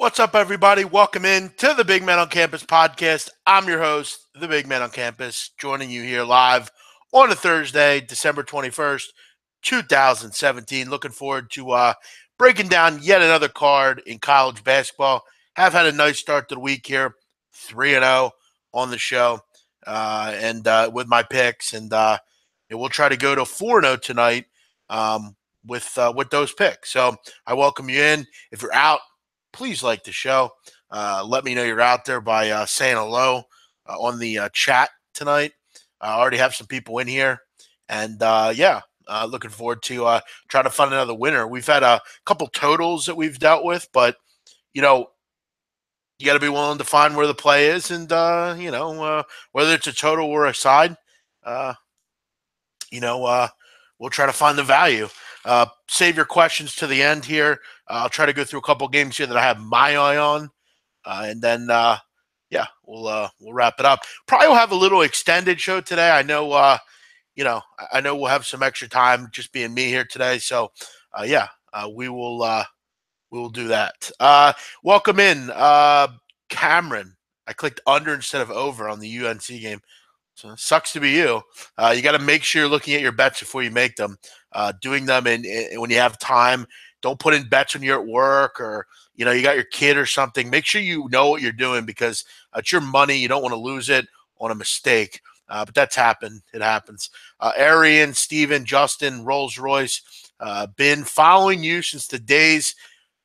What's up, everybody? Welcome in to the Big Man on Campus podcast. I'm your host, the Big Man on Campus, joining you here live on a Thursday, December 21st, 2017. Looking forward to breaking down yet another card in college basketball. Have had a nice start to the week here, 3-0 on the show, and with my picks, and we'll try to go to 4-0 tonight with those picks. So I welcome you in. If you're out, please like the show. Let me know you're out there by saying hello on the chat tonight. I already have some people in here. And, looking forward to trying to find another winner. We've had a couple totals that we've dealt with, but, you got to be willing to find where the play is. And, whether it's a total or a side, we'll try to find the value. Save your questions to the end here. I'll try to go through a couple games here that I have my eye on, and then we'll wrap it up. Probably will have a little extended show today. I know, I know we'll have some extra time just being me here today. So, we will do that. Welcome in, Cameron. I clicked under instead of over on the UNC game. So sucks to be you. You got to make sure you're looking at your bets before you make them. Doing them and when you have time. Don't put in bets when you're at work or, you got your kid or something. Make sure you know what you're doing because it's your money. You don't want to lose it on a mistake. But that's happened. It happens. Arian, Steven, Justin, Rolls-Royce, been following you since the days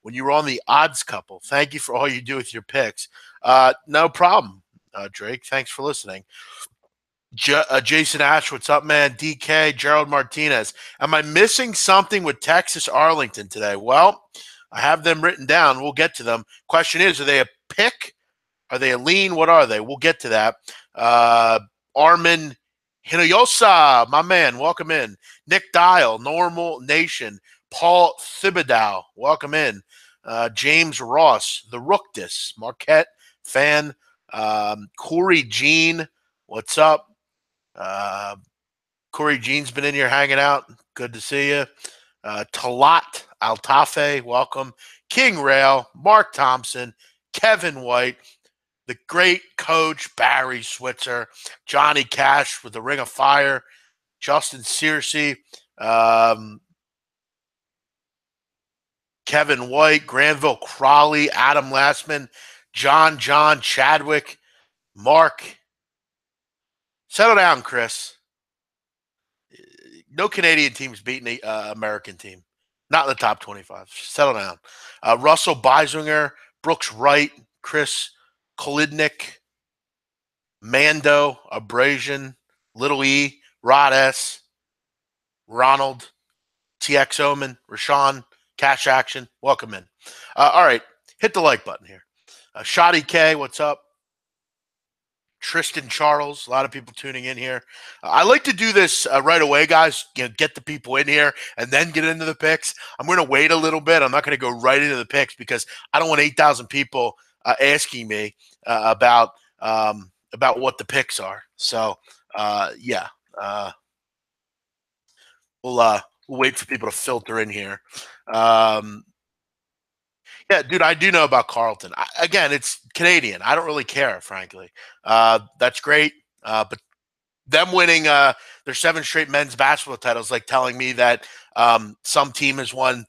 when you were on the odds couple. Thank you for all you do with your picks. No problem, Drake. Thanks for listening. Jason Ash, what's up, man? DK, Gerald Martinez. Am I missing something with Texas Arlington today? Well, I have them written down. We'll get to them. Question is, are they a pick? Are they a lean? What are they? We'll get to that. Armin Hinoyosa, my man, welcome in. Nick Dial, Normal Nation. Paul Thibodeau, welcome in. James Ross, the Rookdis, Marquette fan. Corey Jean, what's up? Corey Jean's been in here hanging out. Good to see you. Talat Altafe, welcome. King Rail, Mark Thompson, Kevin White, the great coach Barry Switzer, Johnny Cash with the Ring of Fire, Justin Searcy, Kevin White, Granville Crawley, Adam Lastman, John Chadwick, Mark. Settle down, Chris. No Canadian team's beating the American team. Not in the top 25. Settle down. Russell Beiswinger, Brooks Wright, Chris Kolidnik, Mando, Abrasion, Little E, Rod S, Ronald, TX Omen, Rashawn, Cash Action. Welcome in. All right. Hit the like button here. Shoddy K, what's up? Tristan Charles, a lot of people tuning in here. I like to do this right away, guys. Get the people in here and then get into the picks. I'm going to wait a little bit. I'm not going to go right into the picks because I don't want 8,000 people asking me about what the picks are. So, we'll wait for people to filter in here. Yeah, dude, I do know about Carleton. Again, it's Canadian. I don't really care, frankly. That's great. But them winning their 7 straight men's basketball titles, like telling me that some team has won,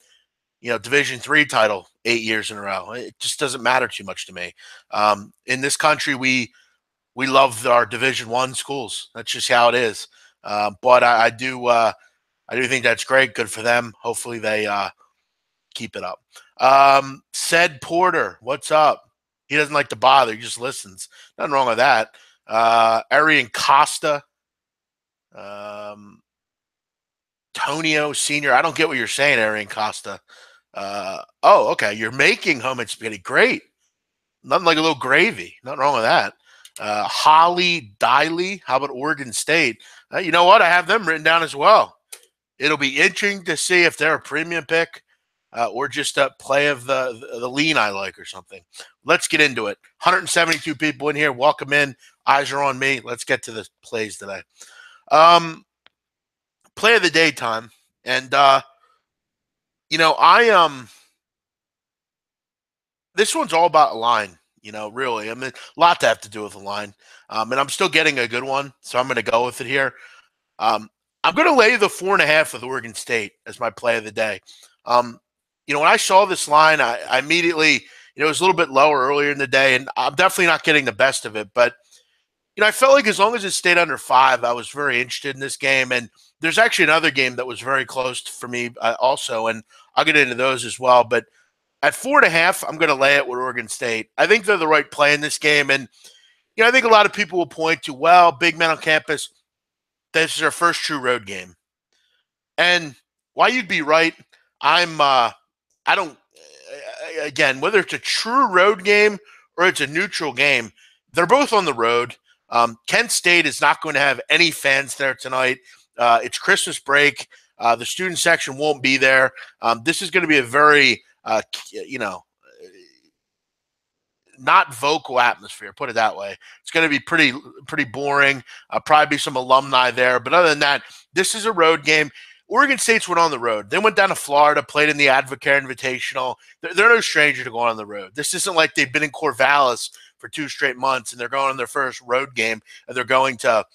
Division III title 8 years in a row. It just doesn't matter too much to me. In this country, we love our Division I schools. That's just how it is. But I do think that's great. Good for them. Hopefully they keep it up. Said Porter, what's up? He doesn't like to bother. He just listens. Nothing wrong with that. Arian Costa. Tonio Sr. I don't get what you're saying, Arian Costa. Okay. You're making homemade spaghetti. Great. Nothing like a little gravy. Nothing wrong with that. Holly Diley. How about Oregon State? You know what? I have them written down as well. It'll be interesting to see if they're a premium pick. Or just a play of the lean I like or something. Let's get into it. 172 people in here. Welcome in. Eyes are on me. Let's get to the plays today. Play of the daytime. And, this one's all about a line, really. I mean, a lot to have to do with the line. And I'm still getting a good one, so I'm going to go with it here. I'm going to lay the 4.5 with Oregon State as my play of the day. When I saw this line, I immediately, it was a little bit lower earlier in the day, and I'm definitely not getting the best of it. But, I felt like as long as it stayed under 5, I was very interested in this game. And there's actually another game that was very close for me also, and I'll get into those as well. But at 4.5, I'm going to lay it with Oregon State. I think they're the right play in this game. And, I think a lot of people will point to, well, big men on campus, this is our first true road game. And while you'd be right, I don't, again, whether it's a true road game or it's a neutral game, they're both on the road. Kent State is not going to have any fans there tonight. It's Christmas break. The student section won't be there. This is going to be a very, not vocal atmosphere, put it that way. It's going to be pretty boring. Probably be some alumni there. But other than that, this is a road game. Oregon State's went on the road. They went down to Florida, played in the Advocare Invitational. They're no stranger to going on the road. This isn't like they've been in Corvallis for 2 straight months and they're going on their first road game and they're going to,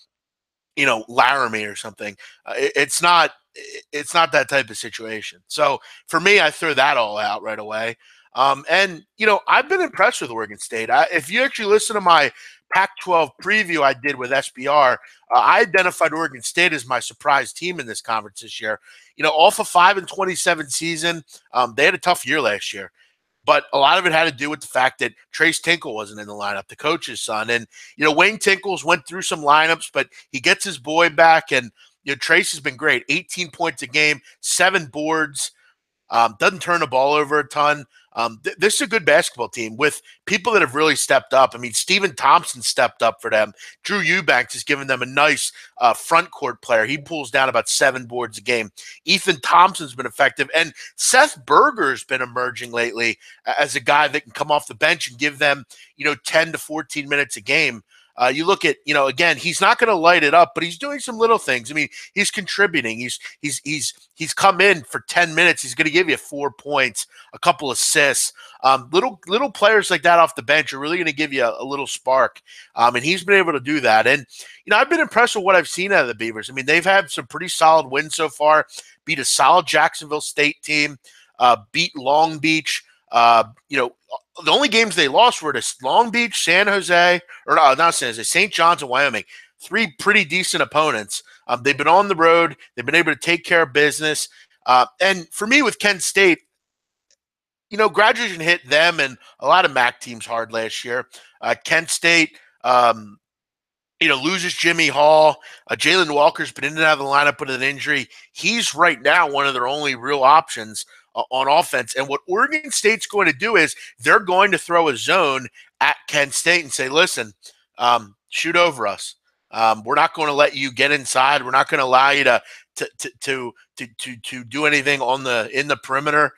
Laramie or something. It's not that type of situation. So for me, I throw that all out right away. And I've been impressed with Oregon State. If you actually listen to my Pac-12 preview I did with SBR, I identified Oregon State as my surprise team in this conference this year. Off a 5-27 season, they had a tough year last year. But a lot of it had to do with the fact that Trace Tinkle wasn't in the lineup, the coach's son. And, Wayne Tinkles went through some lineups, but he gets his boy back. And, Trace has been great. 18 points a game, 7 boards, doesn't turn the ball over a ton. This is a good basketball team with people that have really stepped up. I mean, Stephen Thompson stepped up for them. Drew Eubanks has given them a nice front court player. He pulls down about 7 boards a game. Ethan Thompson's been effective. And Seth Berger's been emerging lately as a guy that can come off the bench and give them, 10 to 14 minutes a game. You look at, again, he's not going to light it up, but he's doing some little things. I mean, he's contributing. He's come in for 10 minutes. He's going to give you 4 points, a couple assists. Little players like that off the bench are really going to give you a little spark. And he's been able to do that. And, I've been impressed with what I've seen out of the Beavers. I mean, they've had some pretty solid wins so far, beat a solid Jacksonville State team, beat Long Beach. The only games they lost were to Long Beach, San Jose, or no, not San Jose, St. John's and Wyoming. 3 pretty decent opponents. They've been on the road. They've been able to take care of business. And for me with Kent State, graduation hit them and a lot of MAC teams hard last year. Kent State, loses Jimmy Hall. Jalen Walker's been in and out of the lineup with an injury. He's right now one of their only real options on offense. And what Oregon State's going to do is they're going to throw a zone at Kent State and say, listen, shoot over us. We're not going to let you get inside. We're not going to allow you to do anything in the perimeter.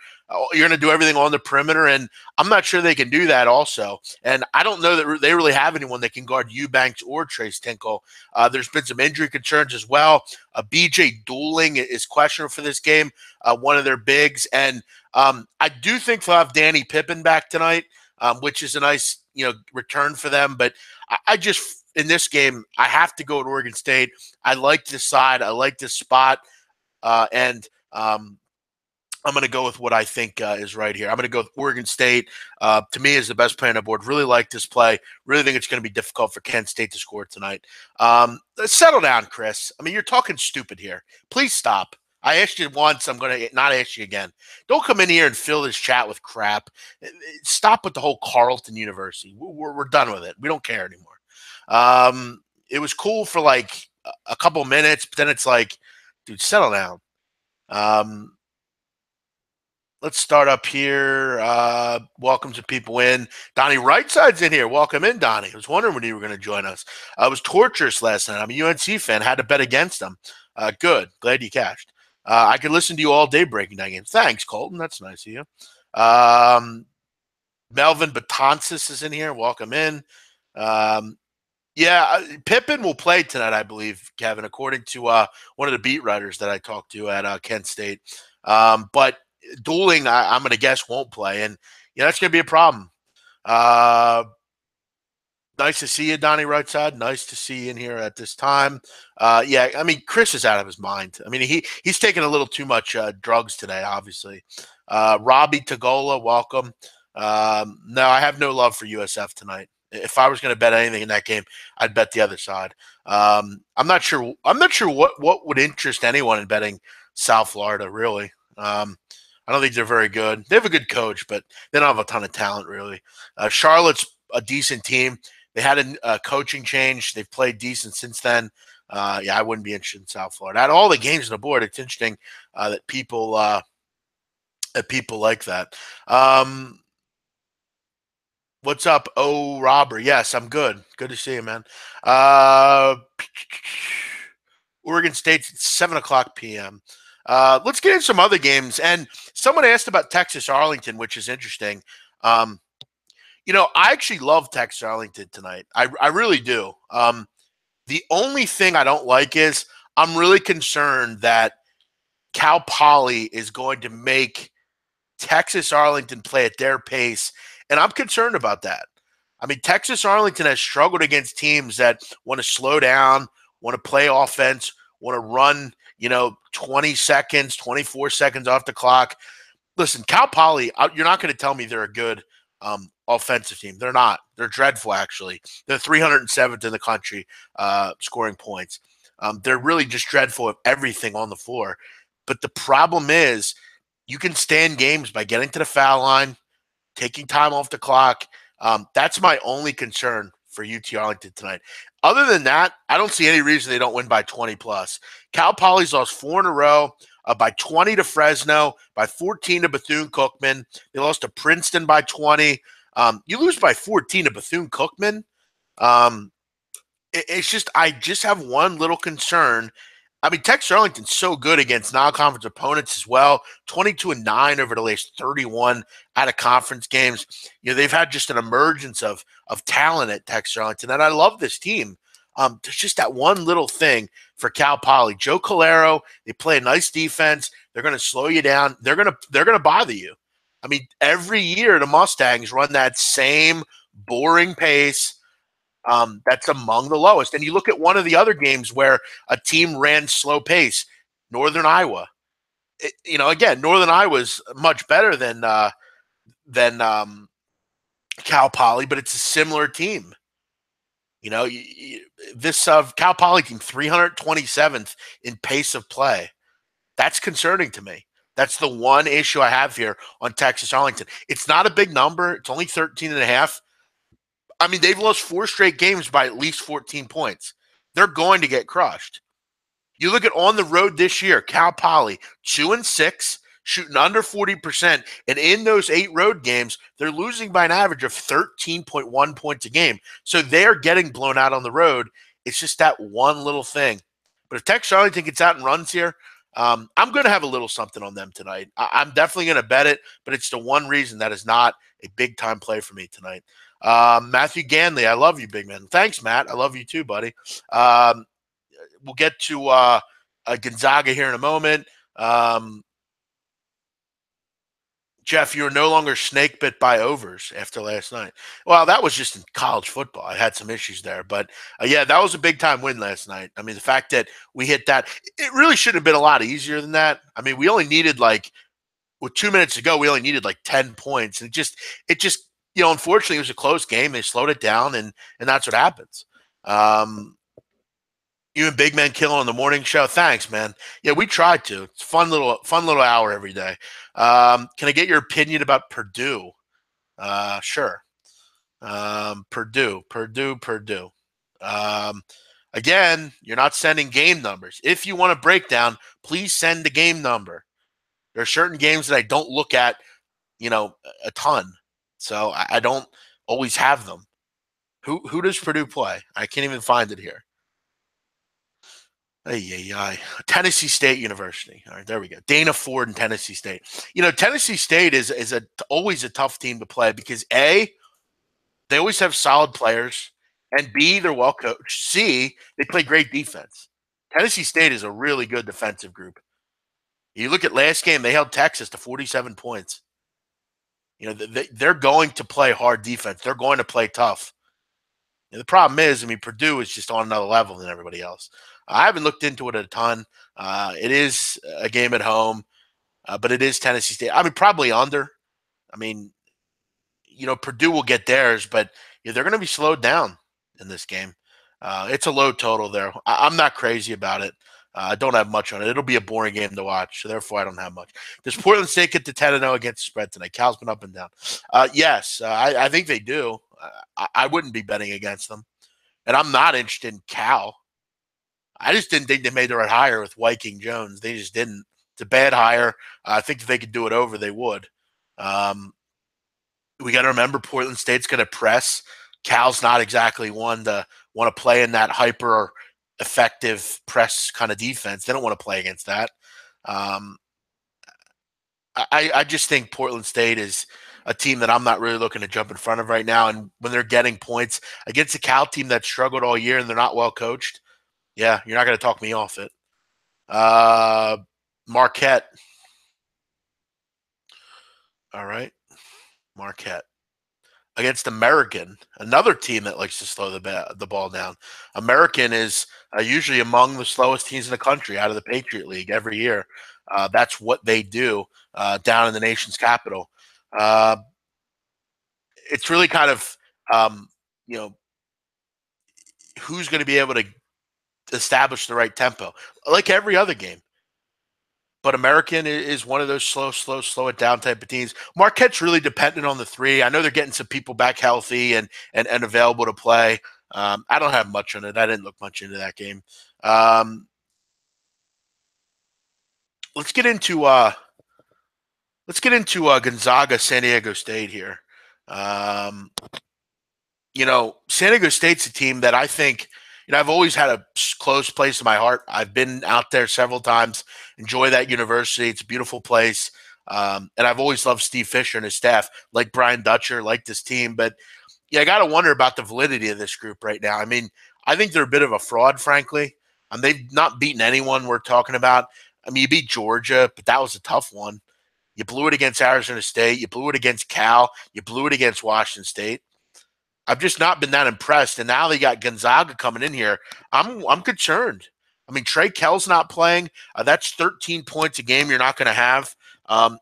You're going to do everything on the perimeter, and I'm not sure they can do that also. And I don't know that they really have anyone that can guard Eubanks or Trace Tinkle. There's been some injury concerns as well. BJ Dooling is questionable for this game, one of their bigs. And I do think they'll have Danny Pippen back tonight, which is a nice return for them. But I just, in this game, I have to go to Oregon State. I like this side. I like this spot. And I'm going to go with what I think is right here. I'm going to go with Oregon State. To me, is the best play on the board. Really like this play. Really think it's going to be difficult for Kent State to score tonight. Settle down, Chris. I mean, you're talking stupid here. Please stop. I asked you once. I'm going to not ask you again. Don't come in here and fill this chat with crap. Stop with the whole Carleton University. We're done with it. We don't care anymore. It was cool for like a couple minutes, but then it's like, dude, settle down. Let's start up here. Welcome to people in. Donnie Rightside's in here. Welcome in, Donnie. I was wondering when you were going to join us. It was torturous last night. I'm a UNC fan. Had to bet against them. Good. Glad you cashed. I could listen to you all day breaking down games. Thanks, Colton. That's nice of you. Melvin Batansis is in here. Welcome in. Yeah, Pippen will play tonight, I believe, Kevin, according to one of the beat writers that I talked to at Kent State. But Dooling, I'm going to guess, won't play. And, that's going to be a problem. Nice to see you, Donnie Rightside. Nice to see you in here at this time. Yeah, I mean, Chris is out of his mind. I mean, he's taking a little too much drugs today, obviously. Robbie Tagola, welcome. No, I have no love for USF tonight. If I was going to bet anything in that game, I'd bet the other side. I'm not sure. I'm not sure what would interest anyone in betting South Florida. Really, I don't think they're very good. They have a good coach, but they don't have a ton of talent, really. Charlotte's a decent team. They had a coaching change. They've played decent since then. Yeah, I wouldn't be interested in South Florida. Out of all the games on the board, it's interesting that people like that. What's up, oh Robert? Yes, I'm good. Good to see you, man. Oregon State's at 7:00 p.m. Let's get into some other games. And someone asked about Texas Arlington, which is interesting. I actually love Texas Arlington tonight. I really do. The only thing I don't like is I'm really concerned that Cal Poly is going to make Texas Arlington play at their pace, and I'm concerned about that. I mean, Texas Arlington has struggled against teams that want to slow down, want to play offense, want to run, 20 seconds, 24 seconds off the clock. Listen, Cal Poly, you're not going to tell me they're a good offensive team. They're not. They're dreadful, actually. They're 307th in the country scoring points. They're really just dreadful at everything on the floor. But the problem is you can stand games by getting to the foul line, taking time off the clock. That's my only concern for UT Arlington tonight. Other than that, I don't see any reason they don't win by 20 plus. Cal Poly's lost 4 in a row. By 20 to Fresno, by 14 to Bethune-Cookman. They lost to Princeton by 20. You lose by 14 to Bethune-Cookman. It's just I just have one little concern. I mean, Texas Arlington's so good against non-conference opponents as well. 22-9 over the last 31 out of conference games. They've had just an emergence of talent at Texas Arlington, and I love this team. There's just that one little thing for Cal Poly. Joe Calero, they play a nice defense. They're going to slow you down. They're going to bother you. I mean, every year the Mustangs run that same boring pace. That's among the lowest. And you look at one of the other games where a team ran slow pace, Northern Iowa. Again, Northern Iowa is much better than Cal Poly, but it's a similar team. This Cal Poly team, 327th in pace of play. That's concerning to me. That's the one issue I have here on Texas Arlington. It's not a big number. It's only 13.5. I mean, they've lost 4 straight games by at least 14 points. They're going to get crushed. You look at on the road this year, Cal Poly, 2-6, shooting under 40%. And in those 8 road games, they're losing by an average of 13.1 points a game. So they're getting blown out on the road. It's just that one little thing. But if Texas Arlington gets out and runs here, I'm going to have a little something on them tonight. I'm definitely going to bet it, but it's the one reason that is not a big-time play for me tonight. Matthew Ganley, I love you, big man. Thanks, Matt. I love you too, buddy. We'll get to Gonzaga here in a moment. Jeff, you're no longer snake bit by overs after last night. Well, that was just in college football. I had some issues there. But, yeah, that was a big-time win last night. I mean, the fact that we hit that, it really should have been a lot easier than that. I mean, we only needed, with 2 minutes to go, we only needed, 10 points. And it just unfortunately, it was a close game. They slowed it down, and that's what happens. You and Big Man Killing on the morning show. Thanks, man. Yeah, we tried to. It's a fun little hour every day. Can I get your opinion about Purdue? Sure. Purdue. Again, you're not sending game numbers. If you want a breakdown, please send the game number. There are certain games that I don't look at, a ton. So I don't always have them. Who does Purdue play? I can't even find it here. Tennessee State University. All right, there we go. Dana Ford and Tennessee State. Tennessee State is always a tough team to play because A, they always have solid players, and B, they're well coached. C, they play great defense. Tennessee State is a really good defensive group. You look at last game, they held Texas to 47 points. They're going to play hard defense. They're going to play tough. And the problem is, I mean, Purdue is just on another level than everybody else. I haven't looked into it a ton. It is a game at home, but it is Tennessee State. I mean, probably under. I mean, Purdue will get theirs, but they're going to be slowed down in this game. It's a low total there. I'm not crazy about it. I don't have much on it. It'll be a boring game to watch, so therefore I don't have much. Does Portland State get to 10-0 against the spread tonight? Cal's been up and down. Yes, I think they do. I wouldn't be betting against them, and I'm not interested in Cal. I just didn't think they made the right hire with Viking Jones. They just didn't. It's a bad hire. I think if they could do it over, they would. We got to remember Portland State's going to press. Cal's not exactly one to want to play in that hyper effective press kind of defense. They don't want to play against that. I just think Portland State is a team that I'm not really looking to jump in front of right now. And when they're getting points against a Cal team that struggled all year and they're not well coached, yeah, you're not going to talk me off it. Marquette. All right. Marquette. Against American, another team that likes to slow the ball down. American is usually among the slowest teams in the country out of the Patriot League every year. That's what they do down in the nation's capital. It's really kind of, who's going to be able to establish the right tempo, like every other game. But American is one of those slow it down type of teams. Marquette's really dependent on the three. I know they're getting some people back healthy and available to play. I don't have much on it. I didn't look much into that game. Let's get into Gonzaga, San Diego State here. San Diego State's a team that I think I've always had a close place in my heart. I've been out there several times. Enjoy that university. It's a beautiful place. And I've always loved Steve Fisher and his staff, like Brian Dutcher, like this team. But I got to wonder about the validity of this group right now. I mean, I think they're a bit of a fraud, frankly. They've not beaten anyone we're talking about. I mean, you beat Georgia, but that was a tough one. You blew it against Arizona State. You blew it against Cal. You blew it against Washington State. I've just not been that impressed. And now they got Gonzaga coming in here. I'm concerned. I mean, Trey Kell's not playing. That's 13 points a game you're not going to have.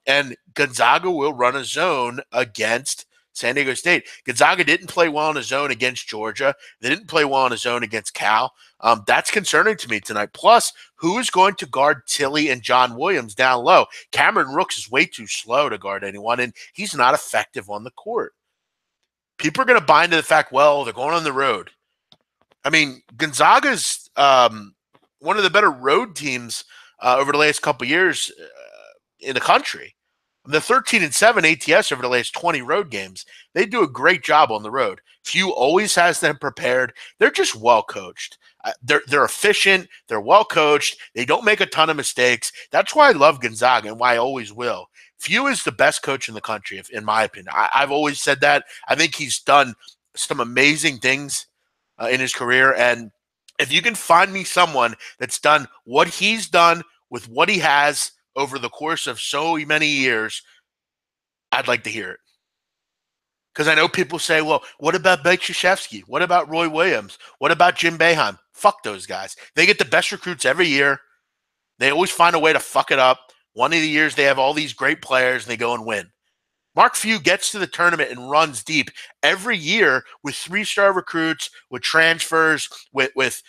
And Gonzaga will run a zone against San Diego State. Gonzaga didn't play well in a zone against Georgia. They didn't play well in a zone against Cal. That's concerning to me tonight. Plus, who is going to guard Tilly and John Williams down low? Cameron Rooks is way too slow to guard anyone, and he's not effective on the court. People are going to buy into the fact, well, they're going on the road. I mean, Gonzaga's one of the better road teams over the last couple of years in the country. The 13-7 ATS over the last 20 road games. They do a great job on the road. Few always has them prepared. They're just well coached. They're efficient. They're well coached. They don't make a ton of mistakes. That's why I love Gonzaga and why I always will. Few is the best coach in the country, in my opinion. I've always said that. I think he's done some amazing things in his career. And if you can find me someone that's done what he's done with what he has over the course of so many years, I'd like to hear it. Because I know people say, well, what about Mike Krzyzewski? What about Roy Williams? What about Jim Boeheim? Fuck those guys. They get the best recruits every year. They always find a way to fuck it up. One of the years they have all these great players and they go and win. Mark Few gets to the tournament and runs deep every year with 3-star recruits, with transfers, with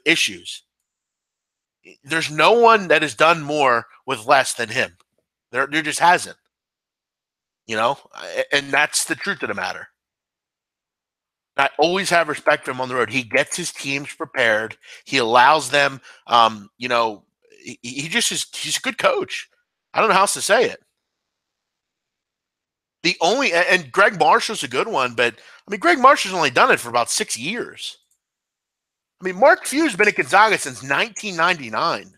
issues. There's no one that has done more with less than him. There just hasn't. And that's the truth of the matter. I always have respect for him on the road. He gets his teams prepared. He allows them, he just is. He's a good coach. I don't know how else to say it. And Greg Marshall's a good one, but I mean, Greg Marshall's only done it for about 6 years. I mean, Mark Few's been at Gonzaga since 1999.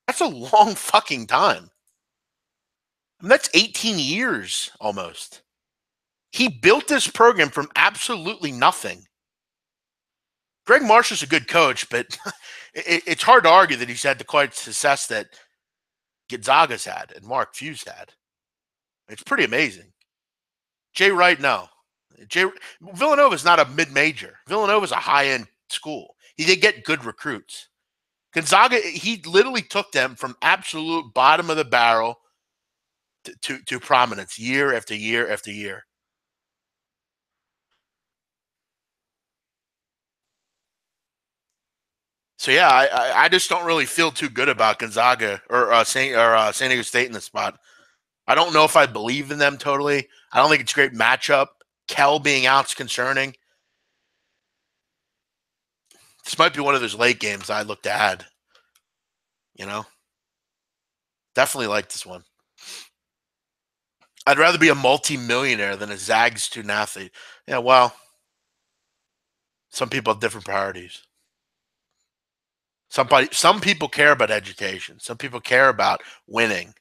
That's a long fucking time. I mean, that's 18 years almost. He built this program from absolutely nothing. Greg Marshall's a good coach, but it's hard to argue that he's had the quite success that Gonzaga's had and Mark Few's had. It's pretty amazing. Jay Wright, no. Jay Villanova is not a mid-major. Villanova is a high-end school. He did get good recruits. Gonzaga, he literally took them from absolute bottom of the barrel to prominence year after year after year. So yeah, I just don't really feel too good about Gonzaga or San Diego State in the spot. I don't know if I believe in them totally. I don't think it's a great matchup. Kell being out's concerning. This might be one of those late games I look to add. You know, definitely like this one. I'd rather be a multi-millionaire than a Zag student athlete. Yeah, well, some people have different priorities. Some people care about education. Some people care about winning.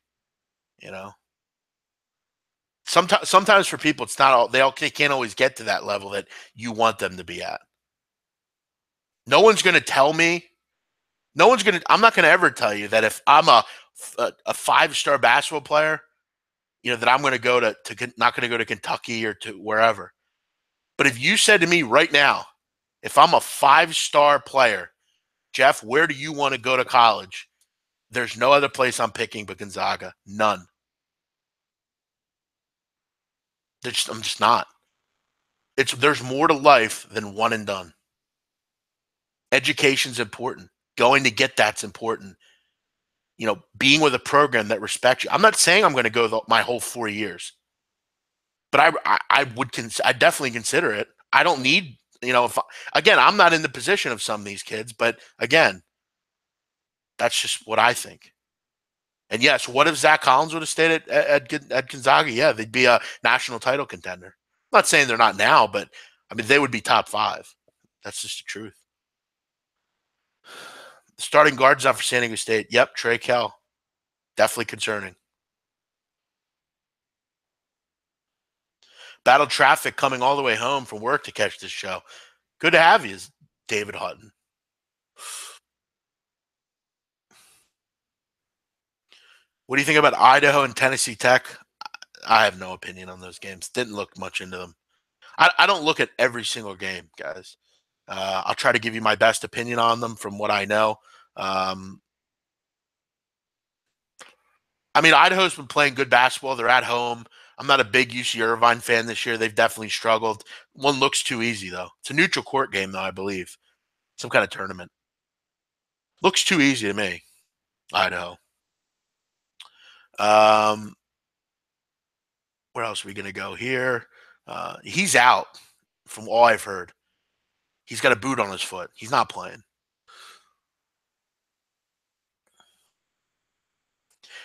You know, sometimes for people, it's not all they can't always get to that level that you want them to be at. No one's going to tell me. No one's going to. I'm not going to ever tell you that if I'm a 5-star basketball player, that I'm going to go to not going to go to Kentucky or to wherever. But if you said to me right now, if I'm a 5-star player, Jeff, where do you want to go to college? There's no other place I'm picking but Gonzaga. None. I'm just not. There's more to life than one and done. Education's important. Going to get that's important. Being with a program that respects you. I'm not saying I'm going to go my whole 4 years, but I definitely consider it. I don't need, again, I'm not in the position of some of these kids, but again, that's just what I think. And yes, what if Zach Collins would have stayed at Gonzaga? Yeah, they'd be a national title contender. I'm not saying they're not now, but I mean, they would be top 5. That's just the truth. Starting guards out for San Diego State. Yep, Trey Kell. Definitely concerning. Battle traffic coming all the way home from work to catch this show. Good to have you, David Hutton. What do you think about Idaho and Tennessee Tech? I have no opinion on those games. Didn't look much into them. I don't look at every single game, guys. I'll try to give you my best opinion on them from what I know. I mean, Idaho's been playing good basketball. They're at home. I'm not a big UC Irvine fan this year. They've definitely struggled. One looks too easy, though. It's a neutral court game, though, I believe. Some kind of tournament. Looks too easy to me, Idaho. Where else are we going to go here? He's out from all I've heard. He's got a boot on his foot. He's not playing.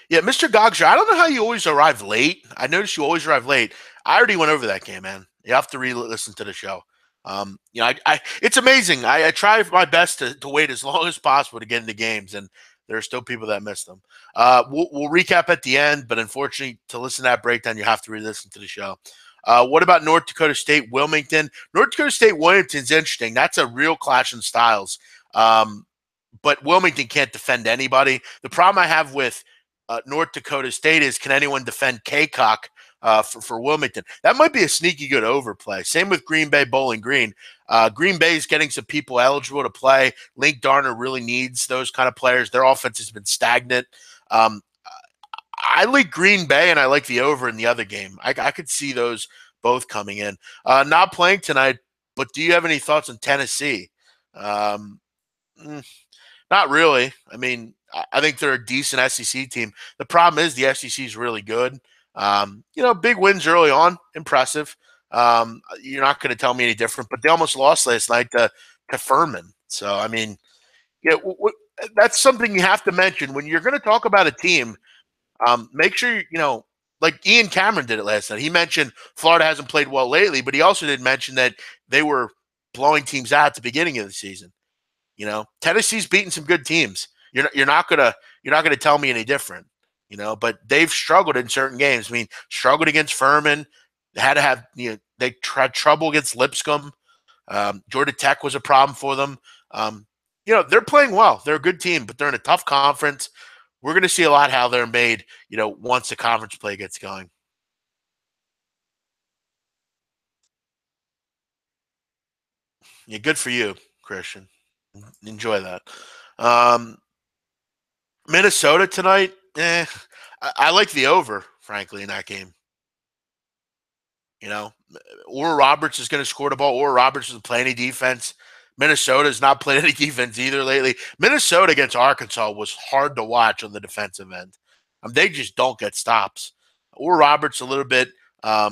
Yeah, Mr. Gogster, I don't know how you always arrive late. I noticed you always arrive late. I already went over that game, man. You have to re-listen to the show. It's amazing. I try my best to wait as long as possible to get into games, and there are still people that miss them. We'll recap at the end, but unfortunately, to listen to that breakdown, you have to re-listen to the show. What about North Dakota State, Wilmington? North Dakota State, Wilmington's interesting. That's a real clash in styles. But Wilmington can't defend anybody. The problem I have with North Dakota State is, can anyone defend Kaycock for Wilmington? That might be a sneaky good overplay. Same with Green Bay, Bowling Green. Green Bay is getting some people eligible to play. Link Darner really needs those kind of players. Their offense has been stagnant. I like Green Bay, and I like the over in the other game. I could see those both coming in. Not playing tonight, but do you have any thoughts on Tennessee? Not really. I mean, I think they're a decent SEC team. The problem is the SEC is really good. Big wins early on, impressive. You're not going to tell me any different, but they almost lost last night to Furman. So, I mean, that's something you have to mention when you're going to talk about a team. Make sure, like Ian Cameron did it last night. He mentioned Florida hasn't played well lately, but he also did mention that they were blowing teams out at the beginning of the season. Tennessee's beaten some good teams. You're not gonna tell me any different. But they've struggled in certain games. I mean, struggled against Furman. They had to have they tried trouble against Lipscomb. Georgia Tech was a problem for them. They're playing well. They're a good team, but they're in a tough conference. We're going to see a lot how they're made, once the conference play gets going. Yeah, good for you, Christian. Enjoy that. Um, Minnesota tonight. I like the over, frankly, in that game. You know, or Roberts is going to score the ball, or Roberts doesn't play any defense. Minnesota's not played any defense either lately. Minnesota against Arkansas was hard to watch on the defensive end. They just don't get stops. Or Roberts um, a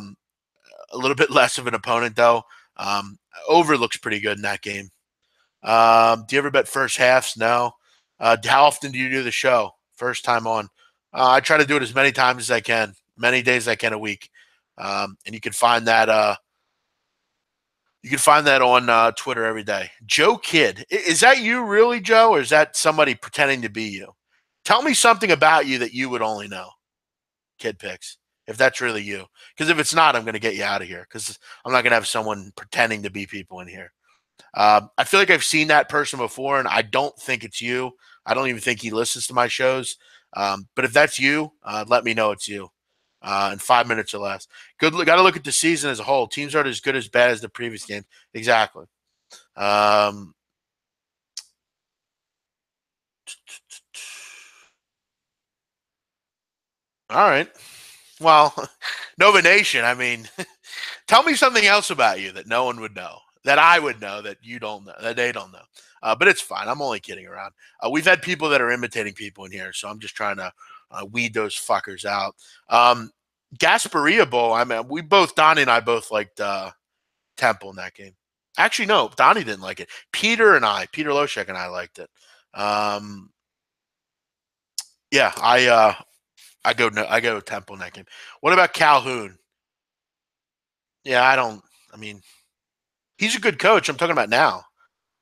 little bit less of an opponent though. Um, Over looks pretty good in that game. Do you ever bet first halves? No. How often do you do the show? First time on. I try to do it as many times as I can, many days I can a week. And you can find that on Twitter every day. Joe Kidd, is that you really, Joe, or is that somebody pretending to be you? Tell me something about you that you would only know. Kid Picks, if that's really you, because if it's not, I'm going to get you out of here because I'm not going to have someone pretending to be people in here. I feel like I've seen that person before, and I don't think it's you. I don't even think he listens to my shows. But if that's you, let me know it's you in 5 minutes or less. Got to look at the season as a whole. Teams aren't as good as bad as the previous game. Exactly. All right. Well, Nova Nation, I mean, tell me something else about you that no one would know, that I would know, that you don't know, that they don't know. But it's fine. I'm only kidding around. We've had people that are imitating people in here, so I'm just trying to weed those fuckers out. Gasparilla Bowl, I mean, Donnie and I both liked Temple in that game. Actually, no, Donnie didn't like it. Peter Loshek and I liked it. Yeah, I go Temple in that game. What about Calhoun? Yeah, I mean, he's a good coach. I'm talking about now.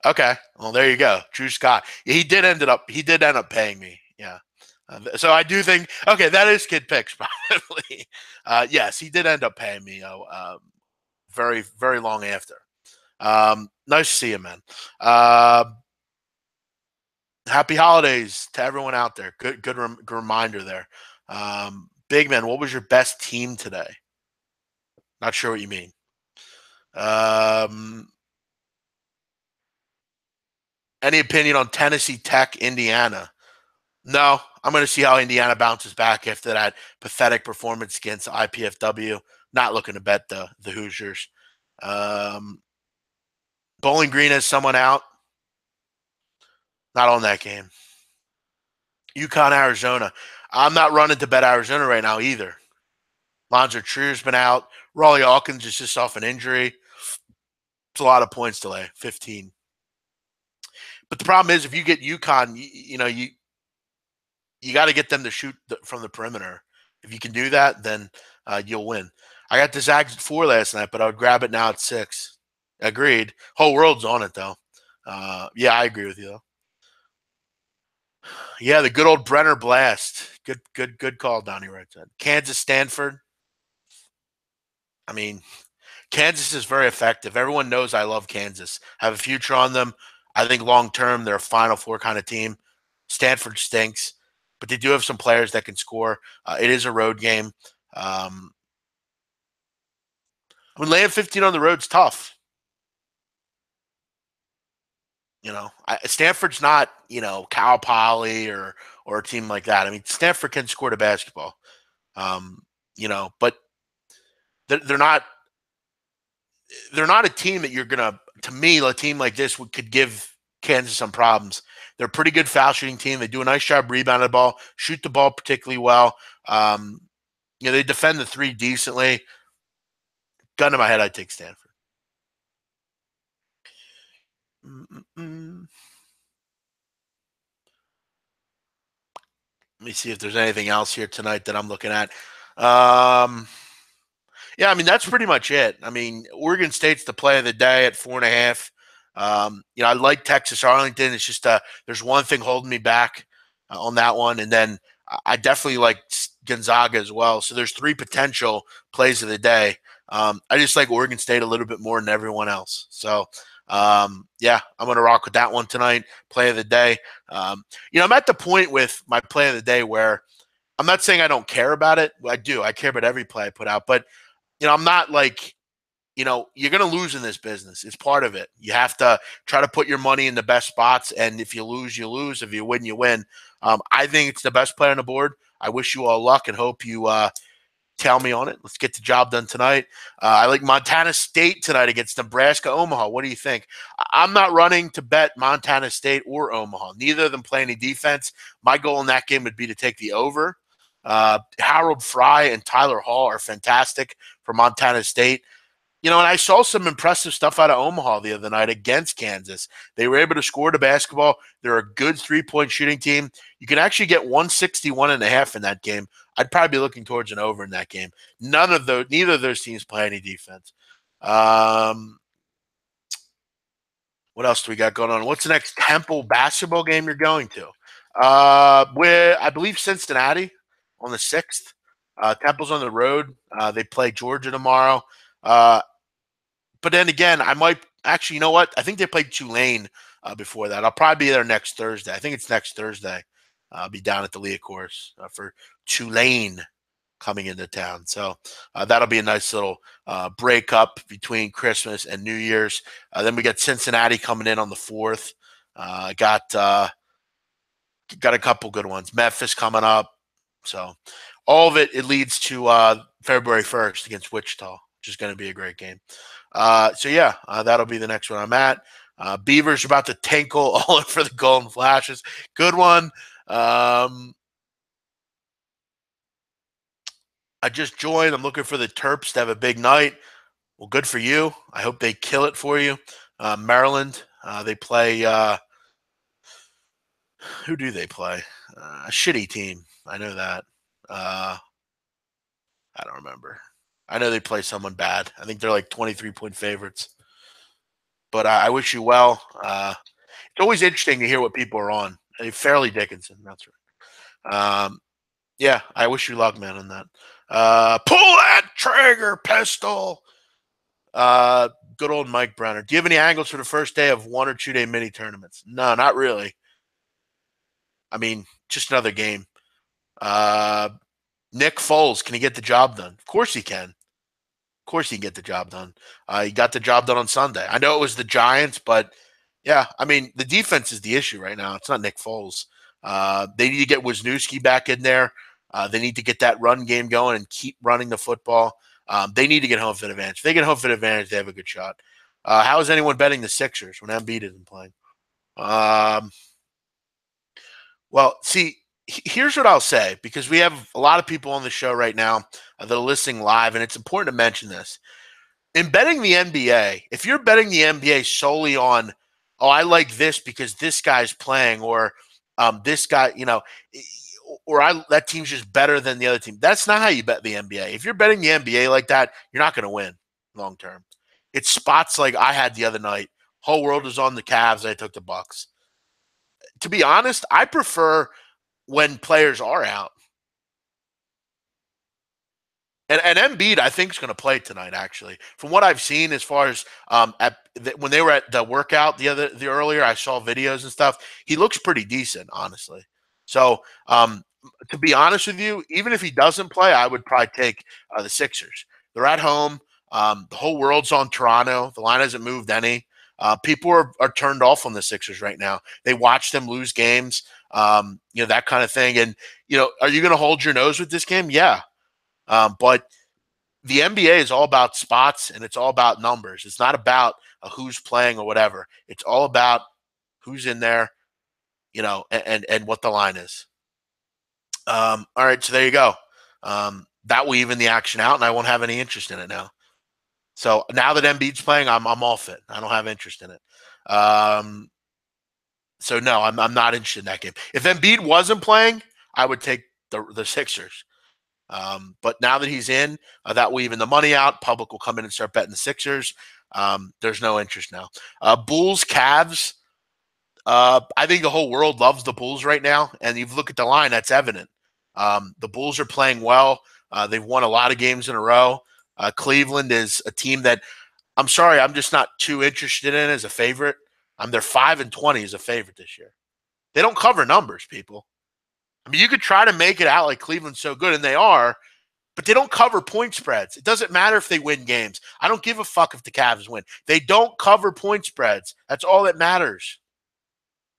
Okay. Well, there you go. Drew Scott. Yeah, he did end up paying me. Yeah. So I do think, okay, that is Kid Picks, probably. Yes, he did end up paying me very, very long after. Nice to see you, man. Happy holidays to everyone out there. Good reminder there. Big man, what was your best team today? Not sure what you mean. Any opinion on Tennessee Tech, Indiana? No, I'm going to see how Indiana bounces back after that pathetic performance against IPFW. Not looking to bet the Hoosiers. Bowling Green has someone out. Not on that game. UConn, Arizona. I'm not running to bet Arizona right now either. Lonzo Trier's been out. Raleigh Hawkins is just off an injury. It's a lot of points delay, 15. But the problem is if you get UConn, you got to get them to shoot from the perimeter. If you can do that, then you'll win. I got the Zags at 4 last night, but I would grab it now at 6. Agreed. Whole world's on it though. Yeah, I agree with you though. Yeah, the good old Brenner Blast. Good call, Donnie Wright said. Kansas, Stanford. I mean, Kansas is very effective. Everyone knows I love Kansas. I have a future on them. I think long term they're a Final Four kind of team. Stanford stinks, but they do have some players that can score. It is a road game. I mean, laying 15 on the road's tough. Stanford's not, Cal Poly or a team like that. I mean, Stanford can score the basketball, but they're not a team that you're gonna. To me, a team like this could give Kansas some problems. They're a pretty good foul shooting team. They do a nice job rebounding the ball, shoot the ball particularly well. They defend the 3 decently. Gun to my head, I'd take Stanford. Let me see if there's anything else here tonight that I'm looking at. Yeah, I mean, that's pretty much it. I mean, Oregon State's the play of the day at 4.5. I like Texas Arlington. It's just there's one thing holding me back on that one, and then I definitely like Gonzaga as well. So there's 3 potential plays of the day. I just like Oregon State a little bit more than everyone else. So yeah, I'm gonna rock with that one tonight. Play of the day. I'm at the point with my play of the day where I'm not saying I don't care about it. I do. I care about every play I put out, but I'm not like you're going to lose in this business. It's part of it. You have to try to put your money in the best spots. And if you lose, you lose. If you win, you win. I think it's the best player on the board. I wish you all luck and hope you tell me on it. Let's get the job done tonight. I like Montana State tonight against Nebraska Omaha. What do you think? I'm not running to bet Montana State or Omaha. Neither of them play any defense. My goal in that game would be to take the over. Harold Fry and Tyler Hall are fantastic for Montana State. And I saw some impressive stuff out of Omaha the other night against Kansas. They were able to score the basketball. They're a good three-point shooting team. You can actually get 161.5 in that game. I'd probably be looking towards an over in that game. Neither of those teams play any defense. What else do we got going on? What's the next Temple basketball game you're going to? Where I believe Cincinnati on the 6th. Temple's on the road. They play Georgia tomorrow. But then again, I might actually, you know what? I think they played Tulane before that. I'll probably be there next Thursday. I think it's next Thursday. I'll be down at the Leah course for Tulane coming into town. So that'll be a nice little breakup between Christmas and New Year's. Then we got Cincinnati coming in on the 4th. Got a couple good ones. Memphis coming up. So all of it leads to February 1st against Wichita, which is going to be a great game. That'll be the next one I'm at. Beavers about to tinkle all over the Golden Flashes. Good one. I just joined. I'm looking for the Terps to have a big night. Well, good for you. I hope they kill it for you. Maryland, they play who do they play? A shitty team. I know that. I don't remember. I know they play someone bad. I think they're like 23-point favorites. But I wish you well. It's always interesting to hear what people are on. Fairleigh Dickinson, that's right. I wish you luck, man, on that. Pull that trigger, pistol. Good old Mike Brenner. Do you have any angles for the first day of 1 or 2 day mini tournaments? No, not really. I mean, just another game. Nick Foles, can he get the job done? Of course he can. Of course he can get the job done. He got the job done on Sunday. I know it was the Giants, but yeah, I mean, the defense is the issue right now. It's not Nick Foles. They need to get Wisniewski back in there. They need to get that run game going and keep running the football. They need to get home field advantage. If they get home field advantage, they have a good shot. How is anyone betting the Sixers when Embiid isn't playing? Well, see, here's what I'll say, because we have a lot of people on the show right now that are listening live, and it's important to mention this. In betting the NBA, if you're betting the NBA solely on, I like this because this guy's playing, or this guy, that team's just better than the other team. That's not how you bet the NBA. If you're betting the NBA like that, you're not going to win long term. It's spots like I had the other night. Whole world was on the Cavs. I took the Bucks. To be honest, I prefer when players are out. And Embiid, I think, is going to play tonight, actually. From what I've seen, as far as when they were at the workout the earlier, I saw videos and stuff. He looks pretty decent, honestly. So, to be honest with you, even if he doesn't play, I would probably take the Sixers. They're at home. The whole world's on Toronto. The line hasn't moved any. People are turned off on the Sixers right now. They watch them lose games, that kind of thing. And, are you going to hold your nose with this game? Yeah. But the NBA is all about spots, and it's all about numbers. It's not about who's playing or whatever. It's all about who's in there, and what the line is. All right, so there you go. That will even the action out, and I won't have any interest in it now. So now that Embiid's playing, I'm off it. I don't have interest in it. So no, I'm not interested in that game. If Embiid wasn't playing, I would take the Sixers. But now that he's in, that will even the money out. Public will come in and start betting the Sixers. There's no interest now. Bulls, Cavs. I think the whole world loves the Bulls right now. And you look at the line, that's evident. The Bulls are playing well. They've won a lot of games in a row. Cleveland is a team that I'm sorry, I'm just not too interested in as a favorite. They're 5-20 as a favorite this year. They don't cover numbers, people. I mean, you could try to make it out like Cleveland's so good, and they are, but they don't cover point spreads. It doesn't matter if they win games. I don't give a fuck if the Cavs win. They don't cover point spreads. That's all that matters.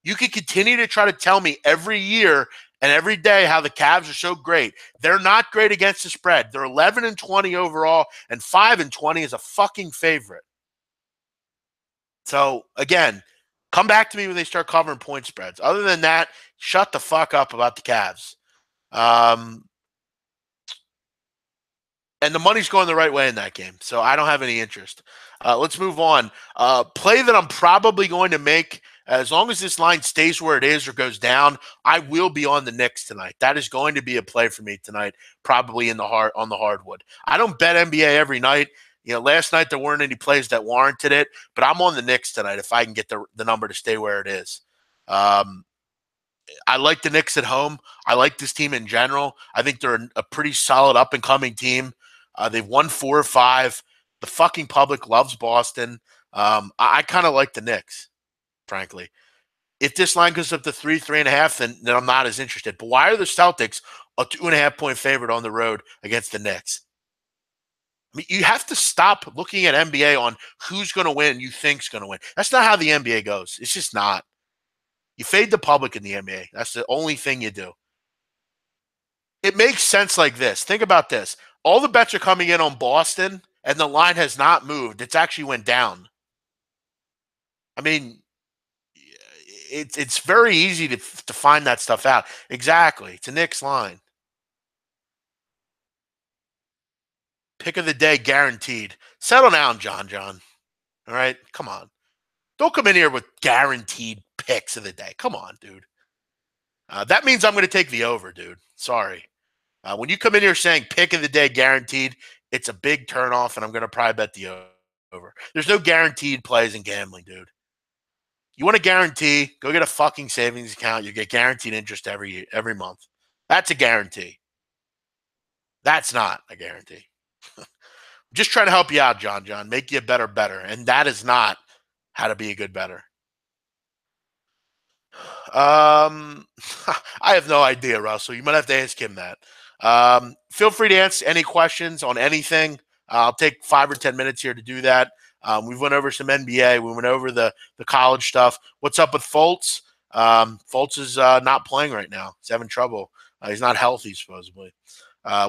You can continue to try to tell me every year and every day how the Cavs are so great. They're not great against the spread. They're 11-20 overall, and 5-20 is a fucking favorite. So, again, come back to me when they start covering point spreads. Other than that, shut the fuck up about the Cavs. And the money's going the right way in that game, so I don't have any interest. Let's move on. Play that I'm probably going to make, as long as this line stays where it is or goes down, I will be on the Knicks tonight. That is going to be a play for me tonight, probably on the hardwood. I don't bet NBA every night. Last night there weren't any plays that warranted it, but I'm on the Knicks tonight if I can get the number to stay where it is. I like the Knicks at home. I like this team in general. I think they're a pretty solid up-and-coming team. They've won 4 or 5. The fucking public loves Boston. I kind of like the Knicks, frankly. If this line goes up to 3.5, then I'm not as interested. But why are the Celtics a 2.5-point favorite on the road against the Knicks? I mean, you have to stop looking at NBA on who's going to win you think's going to win. That's not how the NBA goes. It's just not. You fade the public in the NBA. That's the only thing you do. It makes sense like this. Think about this. All the bets are coming in on Boston, and the line has not moved. It's actually went down. I mean, it's very easy to find that stuff out. Exactly. It's a Knicks line. Pick of the day guaranteed. Settle down, John. All right? Come on. Don't come in here with guaranteed picks of the day. Come on, dude. That means I'm going to take the over, dude. Sorry. When you come in here saying pick of the day guaranteed, it's a big turnoff, and I'm going to probably bet the over. There's no guaranteed plays in gambling, dude. You want a guarantee, go get a fucking savings account. You get guaranteed interest every month. That's a guarantee. That's not a guarantee. Just trying to help you out, John. Make you a better. And that is not how to be a good bettor. I have no idea, Russell. You might have to ask him that. Feel free to answer any questions on anything. I'll take 5 or 10 minutes here to do that. We went over some NBA. We went over the college stuff. What's up with Fultz? Fultz is not playing right now. He's having trouble. He's not healthy, supposedly,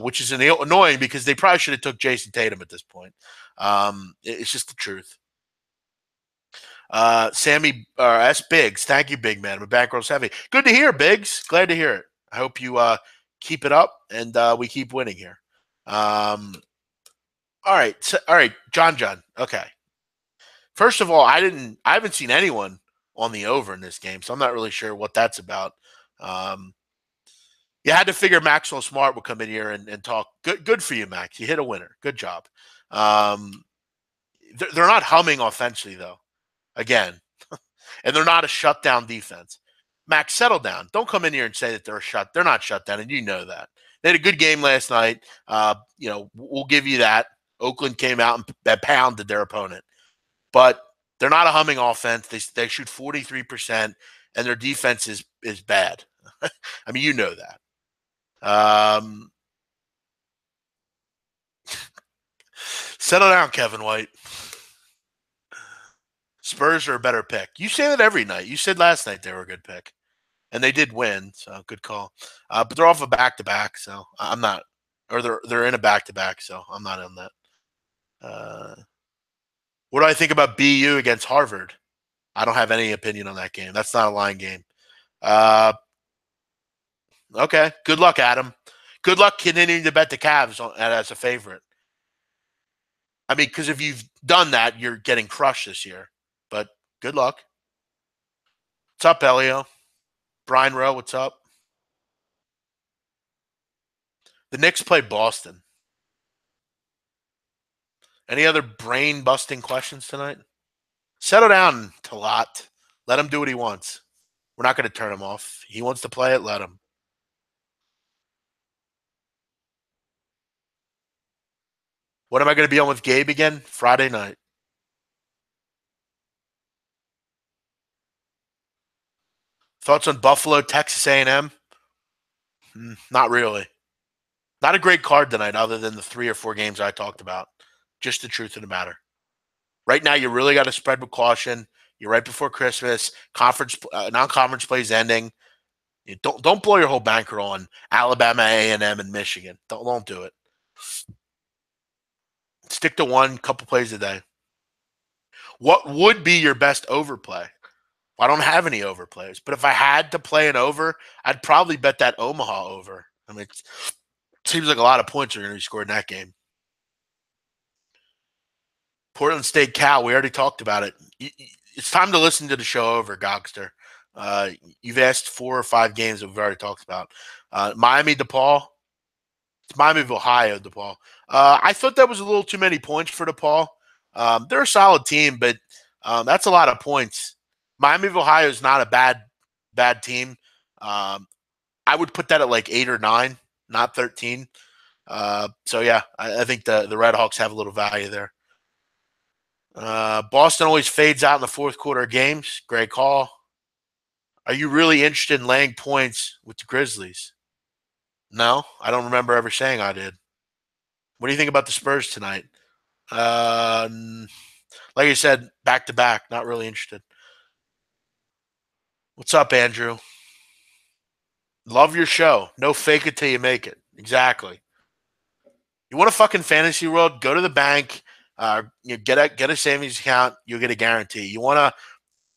which is annoying because they probably should have took Jason Tatum at this point. It's just the truth. Sammy S. Biggs, thank you, big man. My bankroll's heavy. Good to hear, Biggs. Glad to hear it. I hope you keep it up and we keep winning here. All right, John. Okay. First of all, I haven't seen anyone on the over in this game, so I'm not really sure what that's about. You had to figure Maxwell Smart would come in here and talk. Good for you, Max. You hit a winner. Good job. They're not humming offensively, though. Again, and they're not a shutdown defense. Max, settle down. Don't come in here and say that they're not shut down, and you know that. They had a good game last night. We'll give you that. Oakland came out and pounded their opponent. But they're not a humming offense. They shoot 43%, and their defense is bad. I mean, you know that. Settle down, Kevin White. Spurs are a better pick. You say that every night. You said last night they were a good pick. And they did win, so good call. But they're off a back-to-back, so I'm not. Or they're in a back-to-back, so I'm not on that. What do I think about BU against Harvard? I don't have any opinion on that game. That's not a line game. Okay. Good luck, Adam. Good luck continuing to bet the Cavs as a favorite. I mean, because if you've done that, you're getting crushed this year. But good luck. What's up, Elio? Brian Rowe, what's up? The Knicks play Boston. Any other brain-busting questions tonight? Settle down, Talat. Let him do what he wants. We're not going to turn him off. He wants to play it, let him. What am I going to be on with Gabe again? Friday night. Thoughts on Buffalo, Texas A&M? Not really. Not a great card tonight, other than the 3 or 4 games I talked about. Just the truth of the matter. Right now, you really got to spread with caution. You're right before Christmas. Non-conference plays ending. You don't blow your whole bankroll on Alabama, A&M, and Michigan. Don't do it. Stick to one couple plays a day. What would be your best overplay? I don't have any overplays, but if I had to play an over, I'd probably bet that Omaha over. I mean, it seems like a lot of points are going to be scored in that game. Portland State Cal, we already talked about it. It's time to listen to the show over, Gogster. You've asked 4 or 5 games that we've already talked about. Miami DePaul. It's Miami of Ohio, DePaul. I thought that was a little too many points for DePaul. They're a solid team, but that's a lot of points. Miami of Ohio is not a bad team. I would put that at like 8 or 9, not 13. So yeah, I think the Red Hawks have a little value there. Boston always fades out in the fourth quarter of games. Great call. Are you really interested in laying points with the Grizzlies? No, I don't remember ever saying I did. What do you think about the Spurs tonight? Like I said, back to back. Not really interested. What's up, Andrew? Love your show. No fake it till you make it. Exactly. You want a fucking fantasy world? Go to the bank. Get a savings account. You'll get a guarantee. You want to,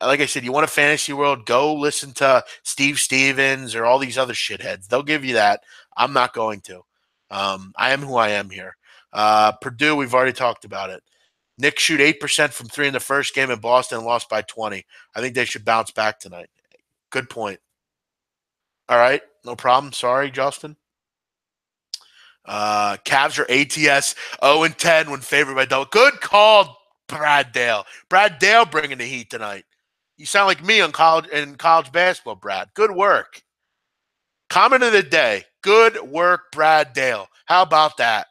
like I said, you want a fantasy world? Go listen to Steve Stevens or all these other shitheads. They'll give you that. I'm not going to. I am who I am here. Purdue, we've already talked about it. Knicks shoot 8% from 3 in the first game, and Boston lost by 20. I think they should bounce back tonight. Good point. All right, no problem. Sorry, Justin. Cavs are ATS 0-10 when favored by double. Good call, Brad Dale. Brad Dale bringing the heat tonight. You sound like me in college basketball, Brad. Good work. Comment of the day. Good work, Brad Dale. How about that?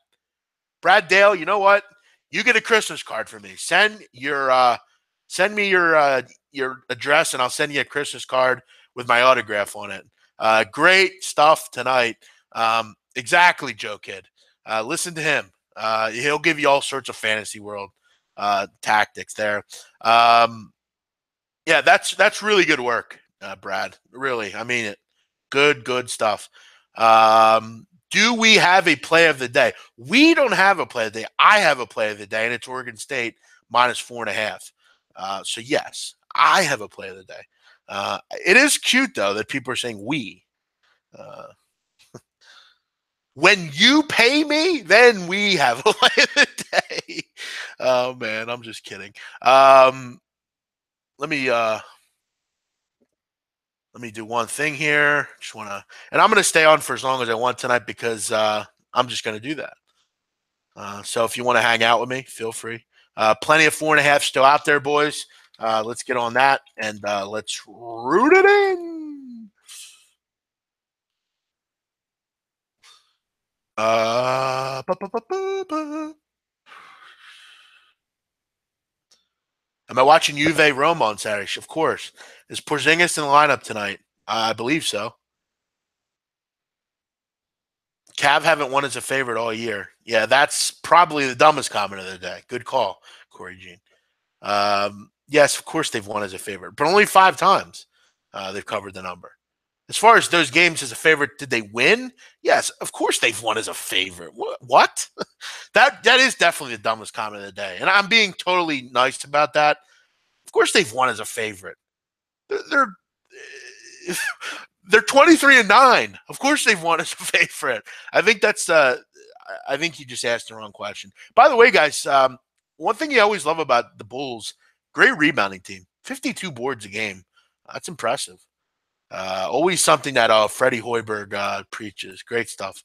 Brad Dale, you know what? You get a Christmas card from me. Send me your address, and I'll send you a Christmas card with my autograph on it. Great stuff tonight. Exactly, Joe Kid. Listen to him. He'll give you all sorts of fantasy world tactics there. Yeah, that's really good work, Brad. Really, I mean it. Good stuff. Do we have a play of the day? We don't have a play of the day. I have a play of the day, and it's Oregon State -4.5. So yes, I have a play of the day. It is cute though that people are saying we. When you pay me, then we have a play of the day. Oh man, I'm just kidding. Let me do one thing here. Just want to, and I'm going to stay on for as long as I want tonight because I'm just going to do that. So if you want to hang out with me, feel free. Plenty of 4.5 still out there, boys. Let's get on that and let's root it in. Ba, ba, ba, ba, ba. Am I watching Juve Roma on Saturday? Of course. Is Porzingis in the lineup tonight? I believe so. Cav haven't won as a favorite all year. Yeah, that's probably the dumbest comment of the day. Good call, Corey Jean. Yes, of course they've won as a favorite, but only 5 times they've covered the number. As far as those games as a favorite, did they win? Yes, of course they've won as a favorite. What? that is definitely the dumbest comment of the day, and I'm being totally nice about that. Of course they've won as a favorite. They're 23-9. Of course they've won as a favorite. I think that's I think you just asked the wrong question. By the way, guys, one thing you always love about the Bulls, great rebounding team. 52 boards a game. That's impressive. Always something that Freddie Hoiberg preaches. Great stuff.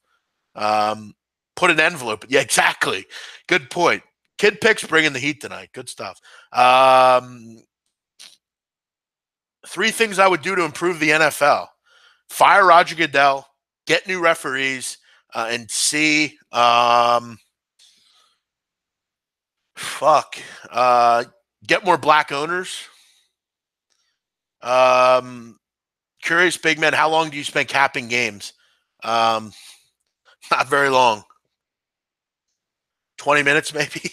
Put an envelope. Yeah, exactly. Good point. Kid Picks bringing the heat tonight. Good stuff. 3 things I would do to improve the NFL. Fire Roger Goodell, get new referees, and see get more black owners. Curious big man, how long do you spend capping games? Not very long. 20 minutes maybe.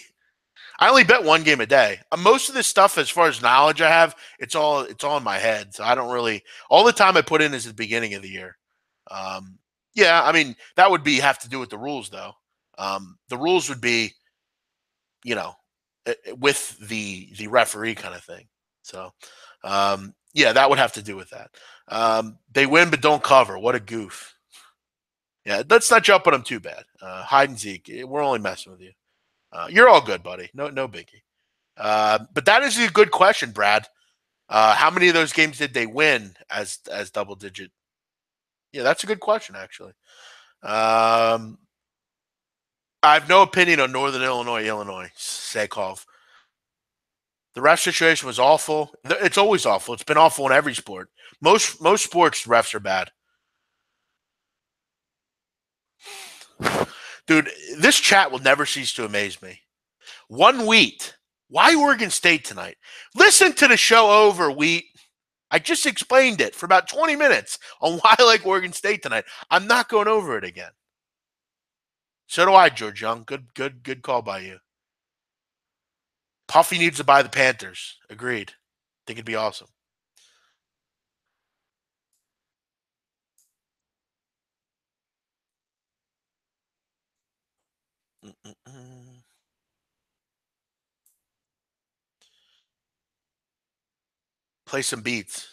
I only bet one game a day. Most of this stuff, as far as knowledge I have, it's all in my head. So I don't really. All the time I put in is at the beginning of the year. Um, yeah, I mean that would be have to do with the rules though. The rules would be, you know, with the referee kind of thing. So yeah, that would have to do with that. They win but don't cover. What a goof. Yeah, let's not jump on them too bad. Hide and seek. We're only messing with you. You're all good, buddy. No biggie. But that is a good question, Brad. How many of those games did they win as double digit? Yeah, that's a good question, actually. I have no opinion on Northern Illinois, Sakov. The ref situation was awful. It's always awful. It's been awful in every sport. Most sports refs are bad. Dude, this chat will never cease to amaze me. One Wheat. Why Oregon State tonight? Listen to the show over, Wheat. I just explained it for about 20 minutes on why I like Oregon State tonight. I'm not going over it again. So do I, George Young. Good call by you. Puffy needs to buy the Panthers. Agreed. Think it'd be awesome. Mm-mm-mm. Play some beats.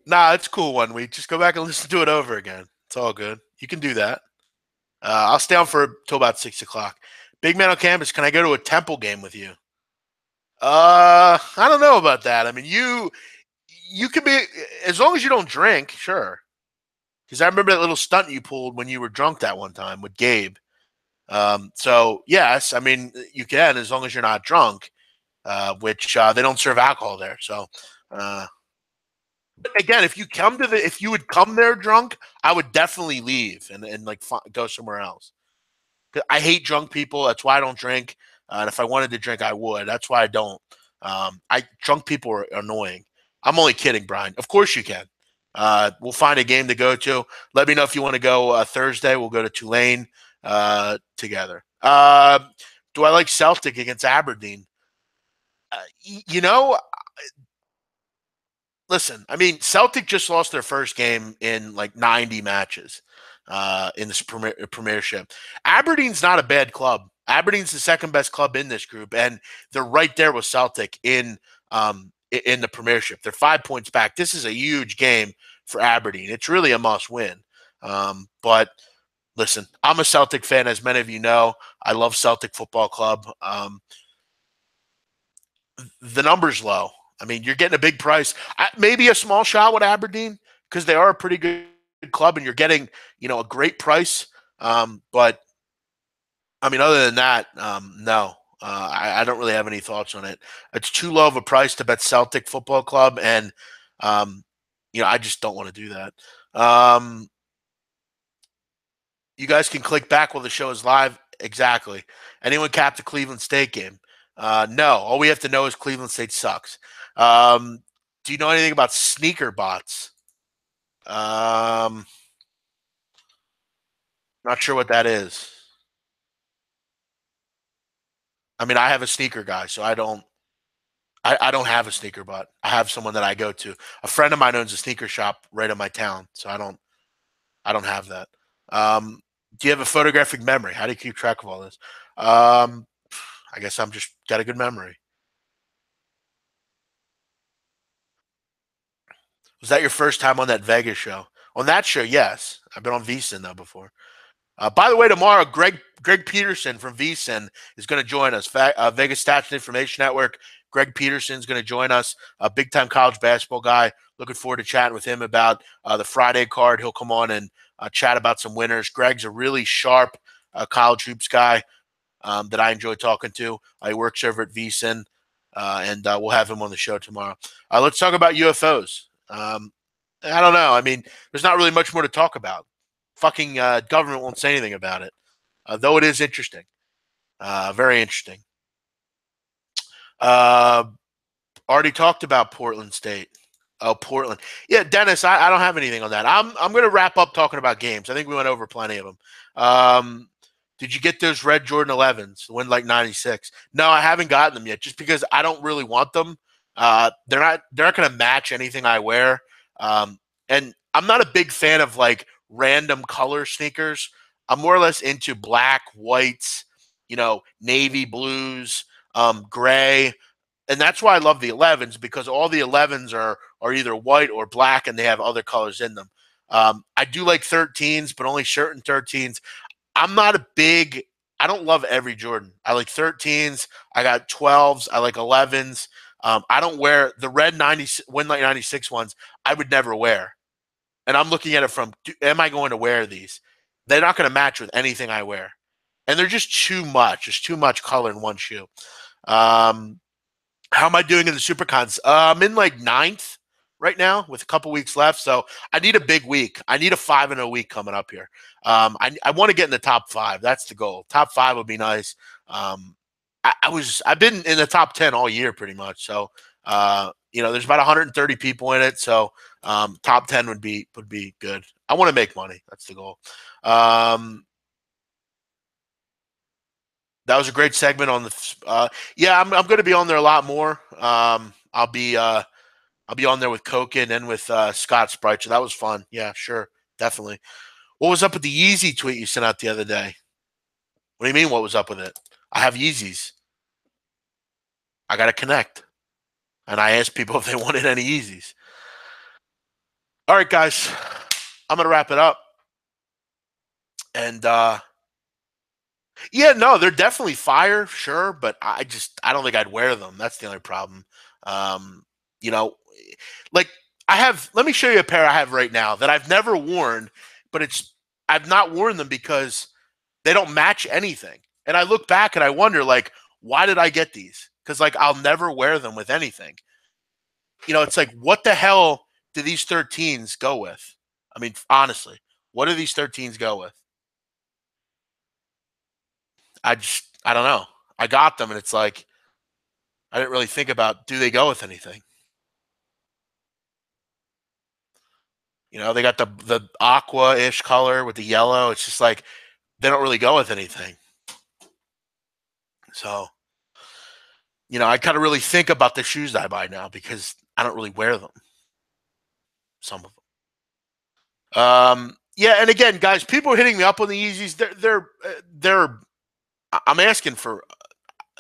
Nah, it's cool one week. Just go back and listen to it over again. It's all good. You can do that. I'll stay on for till about 6 o'clock. Big man on campus. Can I go to a Temple game with you? I don't know about that. I mean, you could be as long as you don't drink, sure. Because I remember that little stunt you pulled when you were drunk that one time with Gabe. So yes, I mean you can as long as you're not drunk, which they don't serve alcohol there. So uh, but again, if you would come there drunk, I would definitely leave and like go somewhere else. 'Cause I hate drunk people. That's why I don't drink. And if I wanted to drink, I would. That's why I don't. I drunk people are annoying. I'm only kidding, Brian. Of course you can. We'll find a game to go to. Let me know if you want to go Thursday. We'll go to Tulane together. Do I like Celtic against Aberdeen? You know, listen, I mean, Celtic just lost their first game in like 90 matches in this premiership. Aberdeen's not a bad club. Aberdeen's the second best club in this group, and they're right there with Celtic in the premiership. They're 5 points back. This is a huge game for Aberdeen. It's really a must win. But listen, I'm a Celtic fan, as many of you know. I love Celtic Football Club. The number's low. I mean, you're getting a big price. Maybe a small shot with Aberdeen because they are a pretty good club, and you're getting a great price. But I mean, other than that, no. I don't really have any thoughts on it. It's too low of a price to bet Celtic Football Club, and I just don't want to do that. You guys can click back while the show is live. Exactly. Anyone cap the Cleveland State game? No. All we have to know is Cleveland State sucks. Do you know anything about sneaker bots? Not sure what that is. I mean, I have a sneaker guy, so I don't. I don't have a sneaker bot. I have someone that I go to. A friend of mine owns a sneaker shop right in my town, so I don't. I don't have that. Do you have a photographic memory? How do you keep track of all this? Um, I guess I'm just got a good memory. Was that your first time on that Vegas show? On that show, yes. I've been on VSiN though before. By the way, tomorrow, Greg Peterson from VSiN is going to join us. Vegas Stats and Information Network. Greg Peterson is going to join us. A big time college basketball guy. Looking forward to chatting with him about the Friday card. He'll come on and chat about some winners. Greg's a really sharp college hoops guy that I enjoy talking to. He works over at VSiN, and we'll have him on the show tomorrow. Let's talk about UFOs. I don't know. I mean, there's not really much more to talk about. Fucking government won't say anything about it, though it is interesting. Very interesting. Uh, Already talked about Portland State. Oh, Portland. Yeah, Dennis, I don't have anything on that. I'm going to wrap up talking about games. I think we went over plenty of them. Did you get those red Jordan 11s? Win like 96? No, I haven't gotten them yet, just because I don't really want them. They're not going to match anything I wear. And I'm not a big fan of like random color sneakers. I'm more or less into black, whites, navy blues, gray, and that's why I love the 11s, because all the 11s are either white or black, and they have other colors in them. I do like 13s, but only certain 13s. I'm not a big. I don't love every Jordan. I like 13s. I got 12s. I like 11s. I don't wear the red 90 Win like 96 ones. I would never wear. And I'm looking at it from, am I going to wear these? They're not going to match with anything I wear, and they're just too much. There's too much color in one shoe. How am I doing in the Supercons? I'm in like ninth right now with a couple weeks left. So I need a big week. I need a 5-0 week coming up here. I want to get in the top 5. That's the goal. Top 5 would be nice. I've been in the top 10 all year pretty much. So there's about 130 people in it. So top 10 would be good. I want to make money. That's the goal. That was a great segment on the. Yeah, I'm going to be on there a lot more. I'll be on there with Koken and with Scott Sprite. So that was fun. Yeah, sure, definitely. What was up with the Yeezy tweet you sent out the other day? What do you mean? What was up with it? I have Yeezys. I got to connect, and I asked people if they wanted any Yeezys. All right, guys, I'm going to wrap it up, and. Yeah, no, they're definitely fire, sure, but I don't think I'd wear them. That's the only problem. Um, you know, like let me show you a pair I have right now that I've never worn, but I've not worn them because they don't match anything. And I look back and I wonder, like, why did I get these? Because like I'll never wear them with anything. It's like, what the hell do these 13s go with? I mean, honestly, what do these 13s go with? I don't know. I got them, and it's like I didn't really think about, do they go with anything? They got the aqua-ish color with the yellow. It's just like they don't really go with anything. So, I kind of really think about the shoes I buy now because I don't really wear them. Some of them. Yeah, and again, guys, people are hitting me up on the Yeezys. They're. I'm asking for.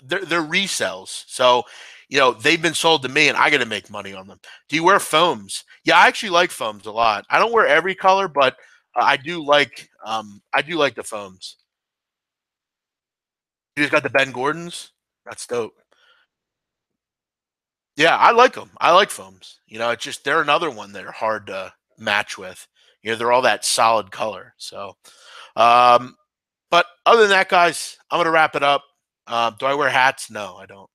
They're resells. So, they've been sold to me, and I got to make money on them. Do you wear foams? Yeah, I actually like foams a lot. I don't wear every color, but I do like the foams. You just got the Ben Gordons. That's dope. Yeah, I like them. I like foams. It's just they're another one that are hard to match with. They're all that solid color. So, um, but other than that, guys, I'm gonna wrap it up. Do I wear hats? No, I don't.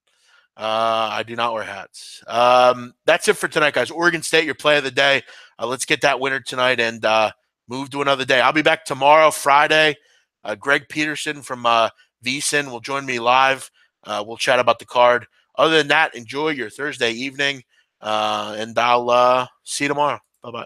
I do not wear hats. That's it for tonight, guys. Oregon State, your play of the day. Let's get that winner tonight and move to another day. I'll be back tomorrow, Friday. Greg Peterson from VSiN will join me live. We'll chat about the card. Other than that, enjoy your Thursday evening, and I'll see you tomorrow. Bye-bye.